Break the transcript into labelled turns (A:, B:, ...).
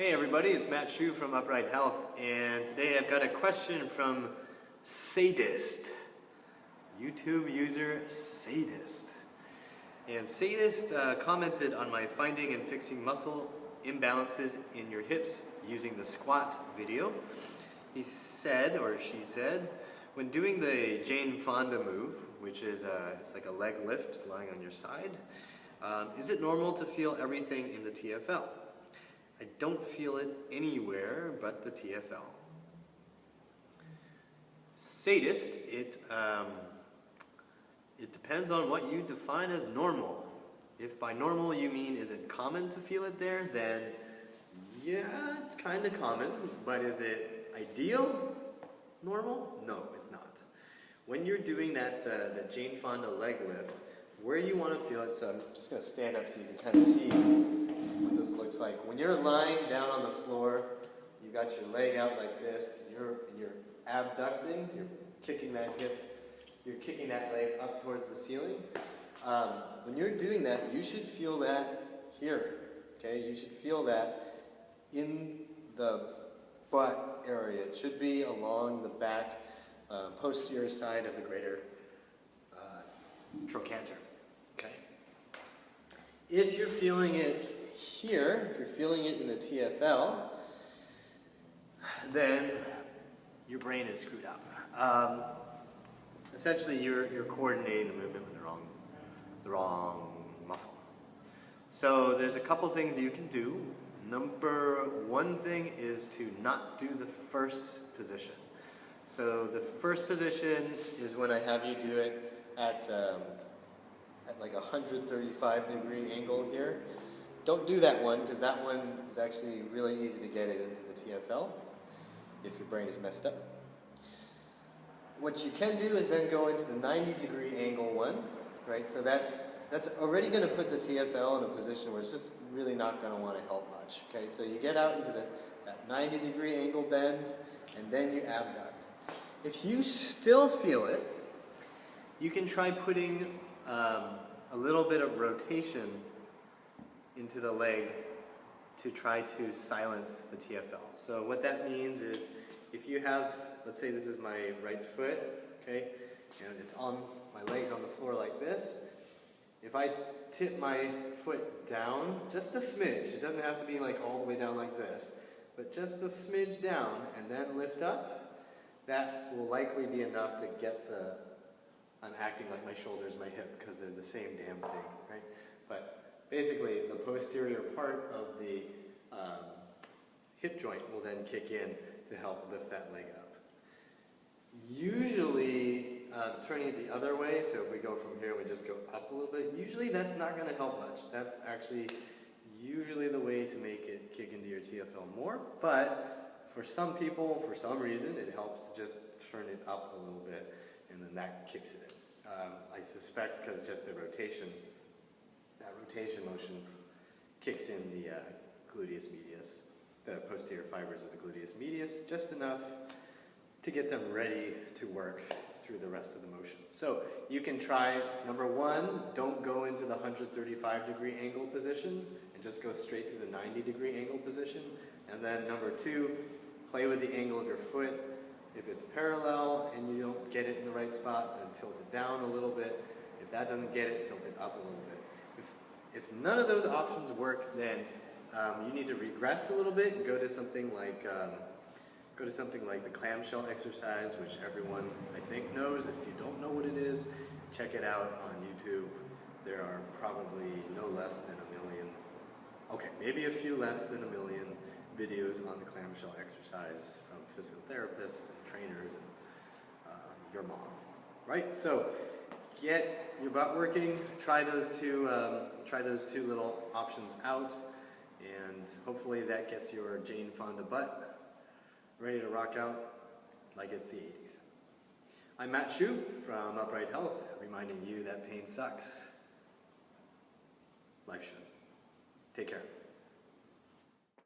A: Hey everybody, it's Matt Shu from Upright Health, and today I've got a question from Sadist. YouTube user Sadist. And Sadist commented on my finding and fixing muscle imbalances in your hips using the squat video. He said, or she said, when doing the Jane Fonda move, which is it's like a leg lift lying on your side, is it normal to feel everything in the TFL? I don't feel it anywhere but the TFL. Sadist, it depends on what you define as normal. If by normal you mean is it common to feel it there, then yeah, it's kind of common, but is it ideal normal? No, it's not. When you're doing that the Jane Fonda leg lift, where you want to feel it, so I'm just going to stand up so you can kind of see what this looks like. When you're lying down on the floor, you got your leg out like this, and you're abducting, you're kicking that hip, you're kicking that leg up towards the ceiling. When you're doing that, you should feel that here, okay? You should feel that in the butt area. It should be along the back posterior side of the greater trochanter, okay? If you're feeling it here, if you're feeling it in the TFL, then your brain is screwed up. Essentially, you're coordinating the movement with the wrong muscle. So there's a couple things you can do. Number one thing is to not do the first position. So the first position is when I have you do it at like a 135-degree angle here. Don't do that one, because that one is actually really easy to get it into the TFL if your brain is messed up. What you can do is then go into the 90-degree angle one, right? So that's already going to put the TFL in a position where it's just really not going to want to help much. Okay, so you get out into that 90-degree angle bend, and then you abduct. If you still feel it, you can try putting a little bit of rotation into the leg to try to silence the TFL. So what that means is if you have, let's say this is my right foot, okay, and it's on, my leg's on the floor like this. If I tip my foot down, just a smidge, it doesn't have to be like all the way down like this, but just a smidge down and then lift up, that will likely be enough to get the, I'm acting like my shoulder is my hip because they're the same damn thing, right? But basically, the posterior part of the hip joint will then kick in to help lift that leg up. Usually, turning it the other way, so if we go from here, we just go up a little bit, usually that's not going to help much. That's actually usually the way to make it kick into your TFL more, but for some people, for some reason, it helps to just turn it up a little bit, and then that kicks it in. I suspect because just the rotation, that rotation motion kicks in the gluteus medius, the posterior fibers of the gluteus medius, just enough to get them ready to work through the rest of the motion. So you can try, number one, don't go into the 135-degree angle position and just go straight to the 90-degree angle position. And then number two, play with the angle of your foot. If it's parallel and you don't get it in the right spot, then tilt it down a little bit. If that doesn't get it, tilt it up a little bit. If none of those options work, then you need to regress a little bit and go to something like the clamshell exercise, which everyone I think knows. If you don't know what it is, check it out on YouTube. There are probably no less than 1 million, okay, maybe a few less than 1 million videos on the clamshell exercise from physical therapists and trainers and your mom, right? So get your butt working. Try those two little options out, and hopefully that gets your Jane Fonda butt ready to rock out like it's the 80s. I'm Matt Shu from Upright Health, reminding you that pain sucks. Life should. Take care.